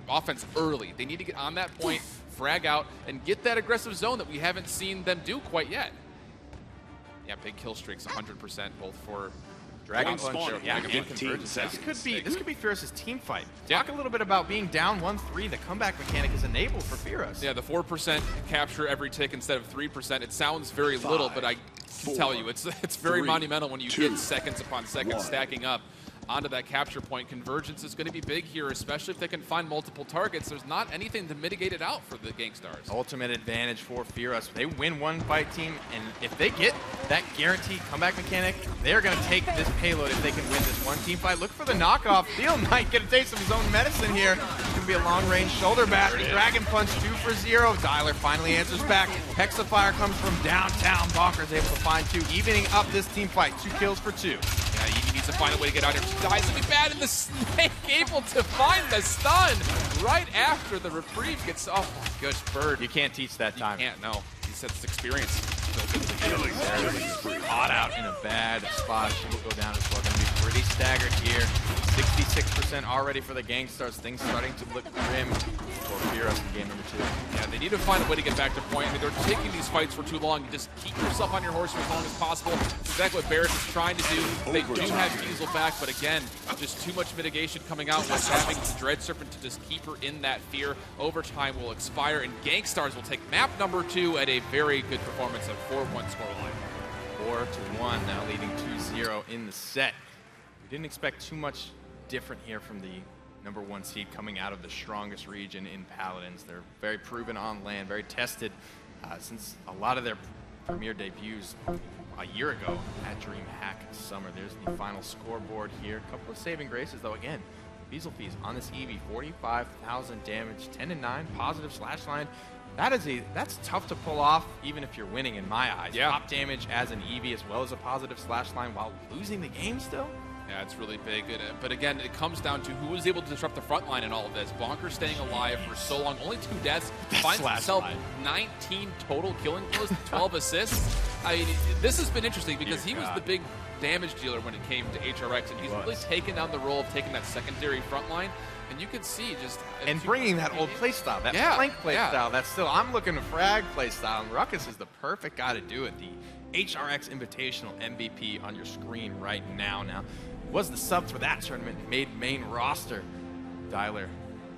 offense early. They need to get on that point, frag out, and get that aggressive zone that we haven't seen them do quite yet. Yeah, big kill streaks, 100%, both for Dragon Punch, yeah, convergence. This could be FearUs' team fight. Talk a little bit about being down 1-3. The comeback mechanic is enabled for FearUs. Yeah, the 4% capture every tick instead of 3%. It sounds very little, but I can tell you, it's very monumental when you get seconds upon seconds stacking up onto that capture point. Convergence is going to be big here, especially if they can find multiple targets. There's not anything to mitigate it out for the GankStars. Ultimate advantage for FearUs. They win one fight team, and if they get that guaranteed comeback mechanic, they're going to take this payload if they can win this one team fight. Look for the knockoff. Thiel might get a taste of his own medicine here. It's going to be a long-range shoulder bash. Dragon Punch 2 for 0. Dyler finally answers back. Hexafire comes from downtown. Bonkar's able to find 2, evening up this team fight. 2 kills for 2. Yeah, he needs to find a way to get out here. Dies to be bad in the snake, able to find the stun right after the reprieve gets. Oh my gosh, Bird. You can't teach that time. You can't, no. He said it's experience. Caught out in a bad spot. She will go down as well. Going to be pretty staggered here. 66% already for the GankStars. Things starting to look grim for FearUs in game number 2. Yeah, they need to find a way to get back to point. I mean, they're taking these fights for too long. You just keep yourself on your horse for as long as possible. That's exactly what Barrett is trying to do. They do have Feezl back, but again, just too much mitigation coming out with having the Dread Serpent to just keep her in that fear. Overtime will expire, and GankStars will take map number 2 at a very good performance of 4-1 scoreline. 4-1, now leading 2-0 in the set. We didn't expect too much different here from the number 1 seed coming out of the strongest region in Paladins. They're very proven on land, very tested since a lot of their premier debuts a year ago at Dreamhack Summer. There's the final scoreboard here. A couple of saving graces though. Again, Feezlefeez on this Eevee, 45,000 damage, 10-9, positive slash line. That's tough to pull off even if you're winning in my eyes. Yeah. Top damage as an Eevee as well as a positive slash line while losing the game still. Yeah, it's really big. But again, it comes down to who was able to disrupt the front line in all of this. Bonkar staying alive for so long, only 2 deaths, finds himself 19 total killing blows, 12 assists. I mean, this has been interesting because he was the big damage dealer when it came to HRX, and he's really taken down the role of taking that secondary front line. And you can see just... And bringing that old playstyle, that flank playstyle, that's still... I'm looking to frag playstyle, and Ruckus is the perfect guy to do it. The HRX Invitational MVP on your screen right now. Now, was the sub for that tournament, made main roster. Dyler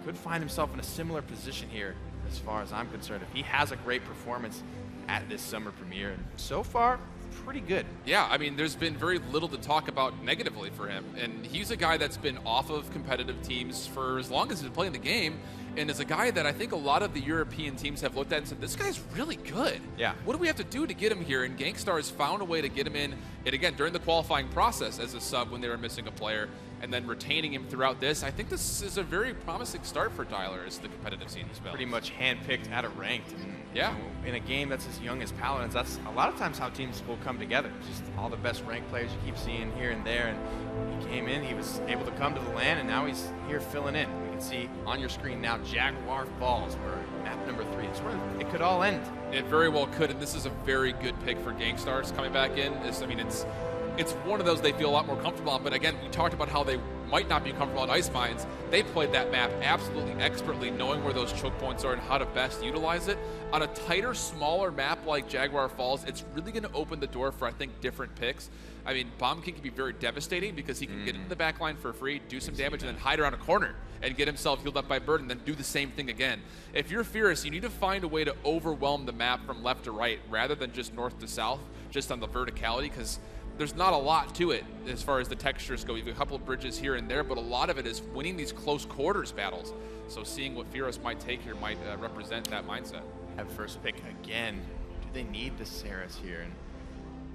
could find himself in a similar position here as far as I'm concerned. If he has a great performance at this summer premiere, and so far, pretty good. Yeah, I mean, there's been very little to talk about negatively for him. And he's a guy that's been off of competitive teams for as long as he's been playing the game, and is a guy that I think a lot of the European teams have looked at and said, this guy's really good. Yeah. What do we have to do to get him here? And GankStars found a way to get him in, and again, during the qualifying process as a sub when they were missing a player, and then retaining him throughout this. I think this is a very promising start for Dyler as the competitive scene he's built. Pretty much handpicked out of ranked. And, yeah. You know, in a game that's as young as Paladins, that's a lot of times how teams will come together. Just all the best ranked players you keep seeing here and there. And he came in, he was able to come to the LAN, and now he's here filling in. We can see on your screen now Jaguar Falls, where map number 3 is where it could all end. It very well could, and this is a very good pick for GankStars coming back in. I mean, it's one of those they feel a lot more comfortable on, but again, we talked about how they might not be comfortable on Ice Mines. They played that map absolutely expertly, knowing where those choke points are and how to best utilize it. On a tighter, smaller map like Jaguar Falls, it's really going to open the door for, I think, different picks. I mean, Bomb King can be very devastating because he can get into the back line for free, do some damage, and then hide around a corner and get himself healed up by Bird and then do the same thing again. If you're FearUs, you need to find a way to overwhelm the map from left to right rather than just north to south, just on the verticality, because there's not a lot to it as far as the textures go. You've got a couple of bridges here and there, but a lot of it is winning these close quarters battles. So seeing what FearUs might take here might represent that mindset. Have first pick again. Do they need the Saris here? And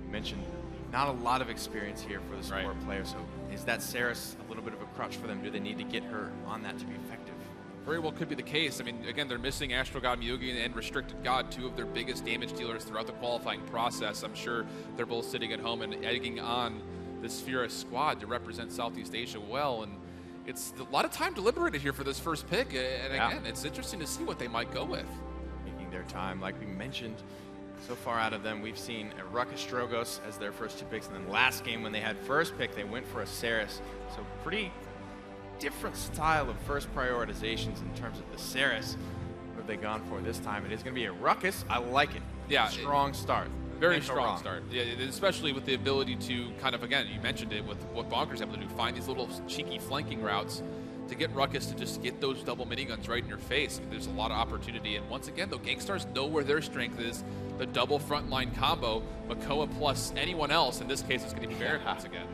you mentioned not a lot of experience here for the support player, so is that Saris a little bit of a crutch for them? Do they need to get her on that to be effective? Very well could be the case. I mean, again, they're missing Astral God Miyugi and Restricted God, 2 of their biggest damage dealers throughout the qualifying process. I'm sure they're both sitting at home and egging on this FearUs squad to represent Southeast Asia well. And it's a lot of time deliberated here for this first pick. And again, it's interesting to see what they might go with. Taking their time, like we mentioned. So far out of them, we've seen a Ruckus Strogos as their first 2 picks. And then last game when they had first pick, they went for a Saris. So pretty different style of first prioritizations in terms of the Saris. What have they gone for this time? It is going to be a Ruckus. I like it. Yeah. Strong start. Very strong start. Yeah, especially with the ability to kind of, again, you mentioned it with what Bonkar's able to do, find these little cheeky flanking routes to get Ruckus to just get those double miniguns right in your face. I mean, there's a lot of opportunity. And once again, though, GankStars know where their strength is. The double frontline combo, MOECCHI plus anyone else. In this case, it's going to be Barrick once again.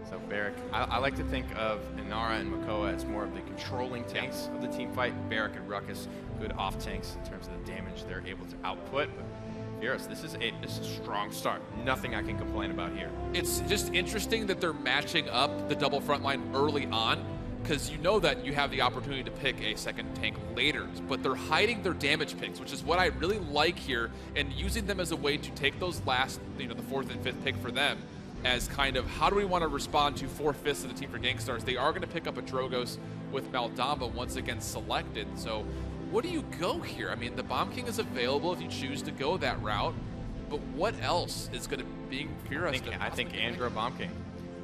So Barrick, I like to think of Inara and MOECCHI as more of the controlling tanks of the team fight. Barrick and Ruckus, good off tanks in terms of the damage they're able to output. But FearUs, this is a strong start. Nothing I can complain about here. It's just interesting that they're matching up the double frontline early on, because you know that you have the opportunity to pick a second tank later, but they're hiding their damage picks, which is what I really like here, and using them as a way to take those last, the 4th and 5th pick for them as kind of how do we want to respond to 4/5 of the team for GankStars. They are going to pick up a Drogoz with Maldamba once again selected. So what do you go here? I mean, the Bomb King is available if you choose to go that route, but what else is going to be FearUs? I think Andra Bomb King.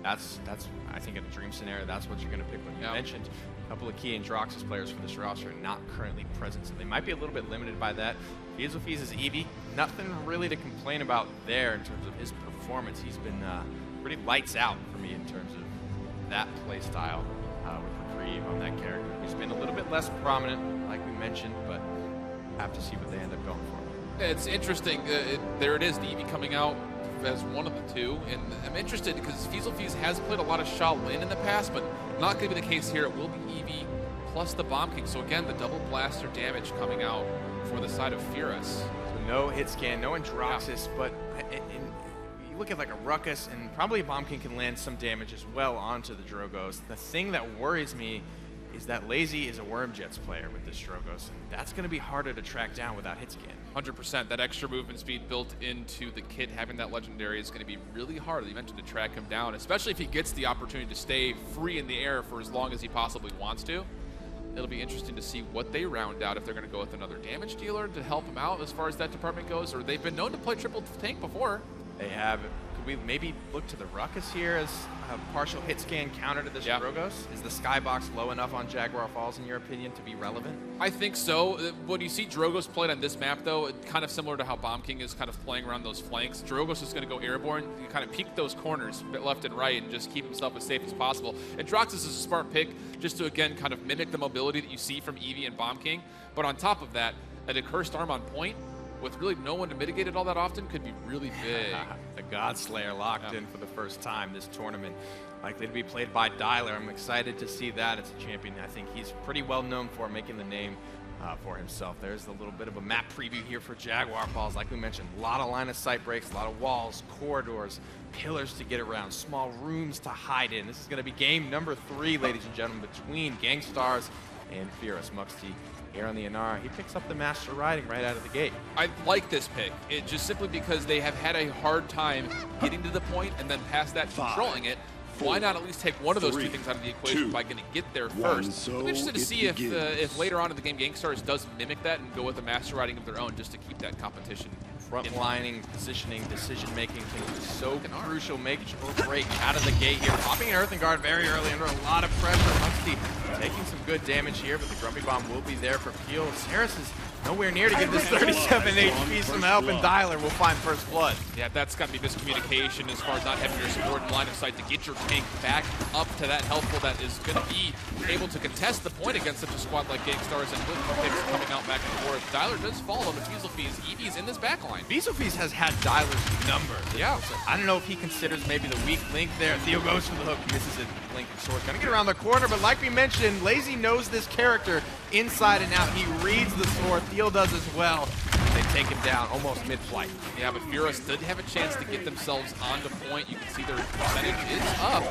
That's I think in a dream scenario, that's what you're going to pick. When you mentioned a couple of key Androxus players for this roster not currently present, so they might be a little bit limited by that. Feezlefeez is Eevee. Nothing really to complain about there in terms of his performance. He's been pretty lights out for me in terms of that play style with Reprieve on that character. He's been a little bit less prominent, like we mentioned, but have to see what they end up going for. It's interesting. There it is, the Eevee coming out as one of the two, and I'm interested because Feezlefeez has played a lot of Shaolin in the past, but not going to be the case here. It will be Eevee plus the Bomb King. So again, the double blaster damage coming out for the side of FearUs. So no hit scan, no Androxus, but you look at like a Ruckus, and probably a Bomb King can land some damage as well onto the Drogoz. The thing that worries me is that Laizy is a Worm Jets player with this Drogoz, and that's going to be harder to track down without hit scan. 100%. That extra movement speed built into the kit, having that legendary, is going to be really hard, you mentioned, to track him down, especially if he gets the opportunity to stay free in the air for as long as he possibly wants to. It'll be interesting to see what they round out, if they're going to go with another damage dealer to help him out as far as that department goes, or they've been known to play triple tank before. They have. Could we maybe look to the Ruckus here as a partial hit scan counter to this Drogoz? Is the skybox low enough on Jaguar Falls, in your opinion, to be relevant? I think so. When you see Drogoz played on this map, though, kind of similar to how Bomb King is kind of playing around those flanks, Drogoz is going to go airborne, you kind of peek those corners left and right and just keep himself as safe as possible. And Droxus is a smart pick just to, again, kind of mimic the mobility that you see from Eevee and Bomb King. But on top of that, an accursed arm on point, with really no one to mitigate it all that often, could be really big. The Godslayer locked in for the first time this tournament. Likely to be played by Dyler. I'm excited to see that. It's a champion I think he's pretty well known for, making the name for himself. There's a little bit of a map preview here for Jaguar Falls. Like we mentioned, a lot of line of sight breaks, a lot of walls, corridors, pillars to get around, small rooms to hide in. This is going to be game number 3, ladies and gentlemen, between GankStars and FearUs. Muxty here on the Inara. He picks up the Master Riding right out of the gate. I like this pick. It just simply because they have had a hard time getting to the point and then past that controlling it. Why not at least take one of those two things out of the equation by going to get there first? I'm interested to see if later on in the game GankStars does mimic that and go with a Master Riding of their own just to keep that competition. Frontlining, positioning, decision-making can be so crucial. Make sure break out of the gate here. Popping an Earthen Guard very early under a lot of pressure. Muxty taking some good damage here, but the Grumpy Bomb will be there for Thiel. Saris is nowhere near to give this 37 HP some help, and Dyler will find first blood. Yeah, that's got to be miscommunication as far as not having your support in line of sight to get your tank back up to that health pool that is going to be able to contest the point against such a squad like GankStars, and with picks coming out back and forth. Dyler does fall on the Feezlefeez. Eevee's in this backline. Feezlefeez has had Dyler's number. Yeah. I don't know if he considers maybe the weak link there. Thiel goes for the hook, misses it. Link and Sword gonna get around the corner, but like we mentioned, Laizy knows this character inside and out. He reads the Sword. Thiel does as well. They take him down almost mid-flight. Yeah, but FearUs did have a chance to get themselves onto point. You can see their percentage is up,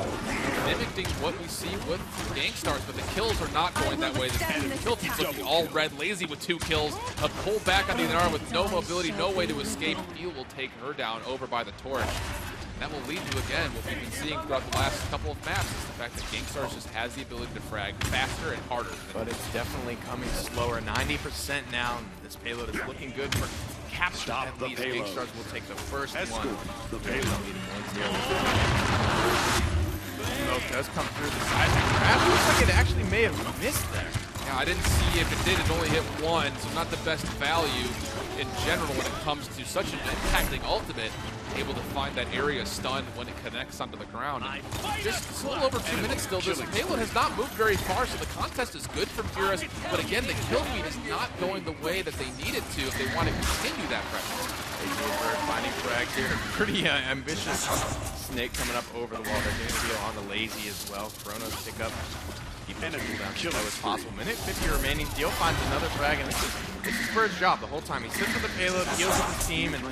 mimicking what we see with GankStars, but the kills are not going that way. The kill team's looking all red. Laizy with 2 kills, a pull back on the Inara with no mobility, no way to escape. Thiel will take her down over by the torch. And that will lead to, again, what we've been seeing throughout the last couple of maps, is the fact that GankStars just has the ability to frag faster and harder. But it's definitely coming slower. 90% now. This payload is looking good for capture. At least GankStars will take the first one. The payload. Smoke does come through the side of the grab. Looks like it actually may have missed there. Yeah, I didn't see if it did. It only hit one, so not the best value in general when it comes to such an impacting ultimate. Able to find that area stun when it connects onto the ground. Just a little over 2 minutes still. This payload has not moved very far, so the contest is good from FearUs. But again, the kill feed is not going the way that they need it to if they want to continue that pressure. Finding frags here. Pretty ambitious snake coming up over the wall. They're going to deal on the Laizy as well. Chronos pick up. Keep it down as low as possible. Minute 50 remaining. Thiel finds another frag, and this is Bird's job the whole time. He sits with the payload, deals with his team, and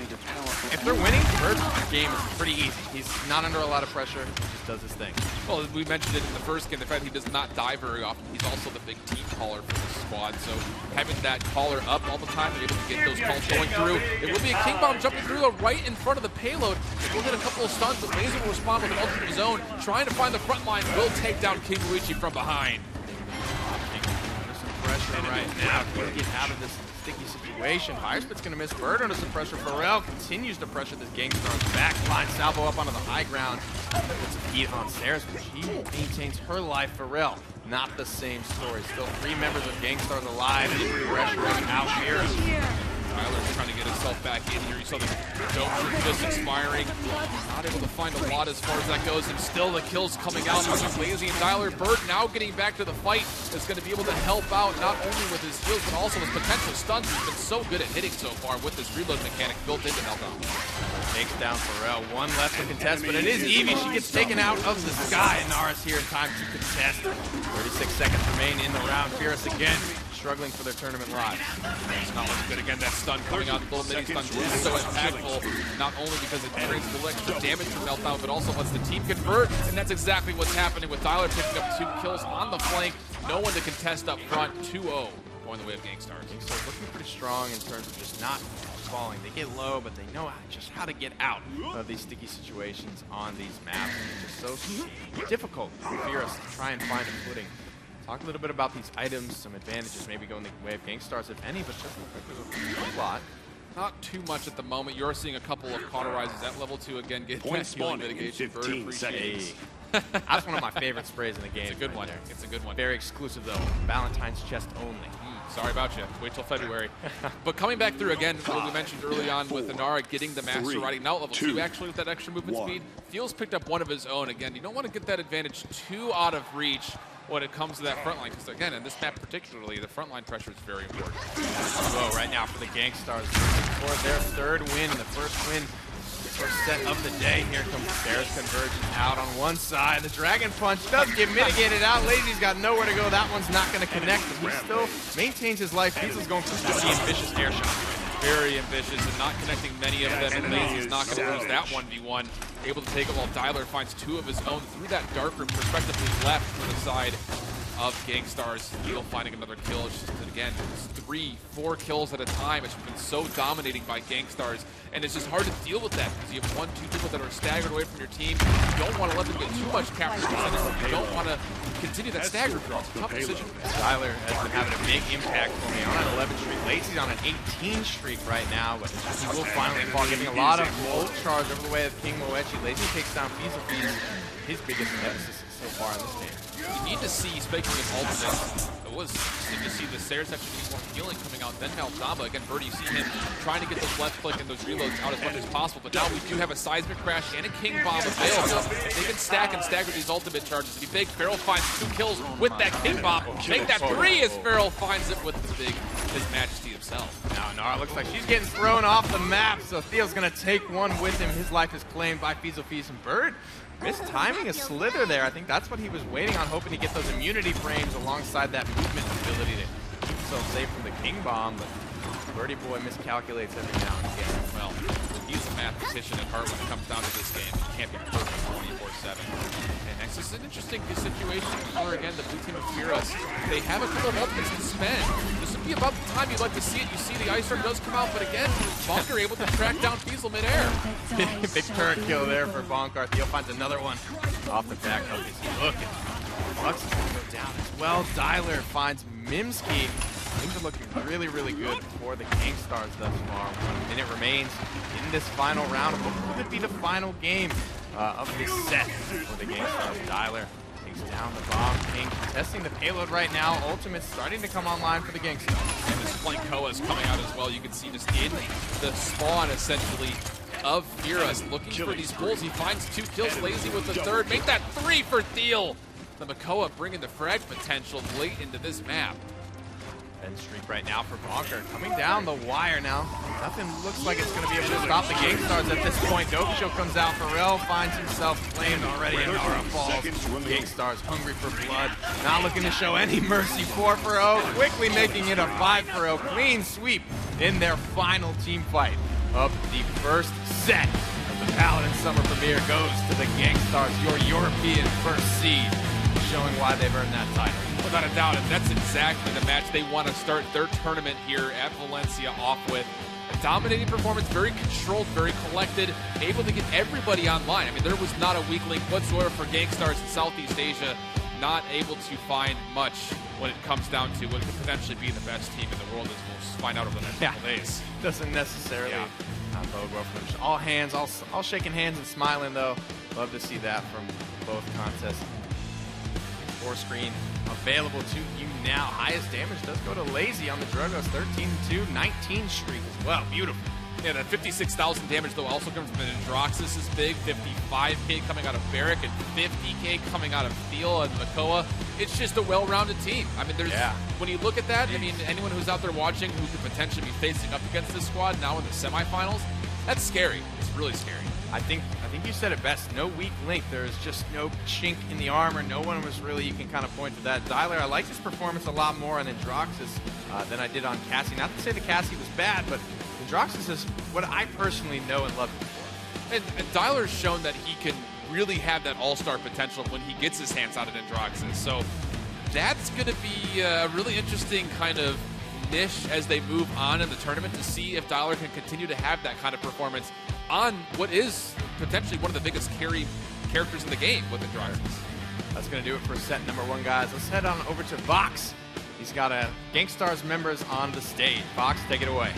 if they're winning, Bird's game is pretty easy. He's not under a lot of pressure. He just does his thing. Well, we mentioned it in the first game, the fact that he does not die very often. He's also the big team caller for this squad, so having that caller up all the time and able to get those calls going through. It will be a King Bomb jumping through right in front of the payload. It will hit a couple of stuns, but Laizy will respond with an ultimate of his own. Trying to find the front line, will take down KingMOECCHI from behind. Pressure right now. Can't get out of this sticky situation. Firespit's going to miss. Bird under some pressure. Pharrell continues to pressure this GankStars back line. Salvo up onto the high ground. Puts some heat on Sarah's, but she maintains her life. Pharrell, not the same story. Still 3 members of GankStars alive. Pressuring out here. Tyler's trying to get himself back in here. You saw the dome just expiring. Not able to find a lot as far as that goes, and still the kills coming out between Laizy and Tyler. Bird now getting back to the fight is going to be able to help out not only with his heals, but also his potential stuns. He's been so good at hitting so far with this reload mechanic built into Meltdown. Takes down Pharrell. 1 left to contest, but it is Evie. She gets taken out of the sky, and Nara's here in time to contest. 36 seconds remain in the round. FearUs again struggling for their tournament lives. It's not looking good again. That stun coming out, the little mini stun is so impactful, not only because it brings a little extra damage from Meltdown, but also lets the team convert, and that's exactly what's happening with Tyler picking up 2 kills on the flank. No one to contest up front. 2-0 going the way of GankStars. GankStars looking pretty strong in terms of just not falling. They get low, but they know just how to get out of these sticky situations on these maps. It's just so difficult for FearUs to try and find a footing. Talk a little bit about these items, some advantages maybe going the way of GankStars, if any, but just real quick, there's a lot. Not too much at the moment. You're seeing a couple of Cauterizes at level 2 again, getting that healing mitigation. Bird appreciates. That's one of my favorite sprays in the game. It's a good one. It's a good one. Very exclusive though. Valentine's chest only. Sorry about you. Wait till February. But coming back through again, what we mentioned early on with Inara getting the Master Riding, now level 2 actually with that extra movement speed. Thiel's picked up one of his own. Again, you don't want to get that advantage too out of reach when it comes to that front line, because again, in this map particularly, the front line pressure is very important. Whoa, right now for the GankStars for their 3rd win, the first win, the first set of the day. Here comes Sarah's conversion out on one side. The Dragon Punch does get mitigated out. Laizy's got nowhere to go. That one's not going to connect, but he still maintains his life. Feezlefeez going for the ambitious air shot. Very ambitious and not connecting many of them, and Laizy's not going to lose that 1v1. Able to take it while Tyler finds 2 of his own through that dark room, perspectively left for the side of GankStars. Thiel finding another kill. It's just, again, it's 3-4 kills at a time. It's been so dominating by GankStars, and it's just hard to deal with that because you have 1-2 people that are staggered away from your team. You don't want to let them get too much capture percentage, but you don't want to continue that stagger draw. It's a tough decision. Tyler has been having a big impact for me on an 11 streak. Laizy's on an 18 streak right now, but he will finally fall, getting a lot of ult charge over the way of KingMOECCHI. Laizy takes down Feezlefeez, his biggest nemesis so far in this game. You need to see, speaking of ultimates, it was interesting to see the Stairs actually need more healing coming out. Then Malzaba, again, Birdie, you see him trying to get those left click and those reloads out as much as possible. But now we do have a Seismic Crash and a King Bomb available. If they can stack and stagger these ultimate charges, it'd be big. Farrell finds 2 kills with that King Bomb. Make that 3 as Farrell finds it with the big His Majesty himself. Now Nara looks like she's getting thrown off the map, so Thiel's going to take one with him. His life is claimed by Feezlefeez, and Bird mistiming a slither there. I think that's what he was waiting on, hoping to get those immunity frames alongside that movement ability to keep himself safe from the King Bomb, but Birdie Boy miscalculates every now and again. Well, he's a mathematician at heart when it comes down to this game. He can't be perfect 24/7. And next is an interesting situation for, again, the blue team of FearUs. They have a couple of ultimates to spend. This would be about the time you'd like to see it. You see the Ice Storm does come out, but again, Bonkar able to track down Feezle midair. Big turret kill there for Bonkar. Thiel finds another one off the back of his hook. Muxt is going to go down as well. Dyler finds Mimzki. Things are looking really, really good for the GankStars thus far. 1 minute remains in this final round of what could be the final game of this set for the GankStars. Dyler Takes down the bomb. King testing the payload right now. Ultimate's starting to come online for the GankStars. And this FlankKOA is coming out as well. You can see just in the spawn, essentially, of FearUs looking for these pulls. He finds 2 kills. Laizy with the third. Make that 3 for Thiel. The MOECCHI bringing the frag potential late into this map. And streak right now for Bonkar. Coming down the wire now. Nothing looks like it's going to be able to stop the GankStars at this point. Show comes out. Farrell finds himself claimed already. And Nara falls. GankStars hungry for blood. Not looking to show any mercy. 4-0. Quickly making it a 5-0. Clean sweep in their final team fight of the first set of the Paladins Summer Premiere goes to the GankStars, your European first seed, showing why they've earned that title. Without a doubt, and that's exactly the match they want to start their tournament here at Valencia off with. A dominating performance, very controlled, very collected, able to get everybody online. I mean, there was not a weak link whatsoever for GankStars in Southeast Asia, not able to find much when it comes down to what could potentially be the best team in the world, as we'll find out over the next couple days. Doesn't necessarily bode well for them. All hands, all shaking hands and smiling, though. Love to see that from both contests. Four screen available to you now. Highest damage does go to Laizy on the Drugos. 13-2, 19 streak as well. Beautiful. Yeah, that 56,000 damage, though, also comes from Androxus is big. 55K coming out of Barrick and 50K coming out of Thiel and MOECCHI. It's just a well-rounded team. I mean, there's when you look at that, I mean, anyone who's out there watching who could potentially be facing up against this squad now in the semifinals, that's scary. It's really scary. I think you said it best. No weak link. There's just no chink in the armor. No one was really, you can kind of point to that. Dyler, I liked his performance a lot more on Androxus than I did on Cassie. Not to say the Cassie was bad, but Androxus is what I personally know and love him for. And Dyler's shown that he can really have that all-star potential when he gets his hands on an Androxus. So that's going to be a really interesting kind of niche as they move on in the tournament to see if Dyler can continue to have that kind of performance on what is potentially one of the biggest carry characters in the game with Androxus. That's going to do it for set number 1, guys. Let's head on over to Vox. He's got a GankStars members on the stage. Vox, take it away.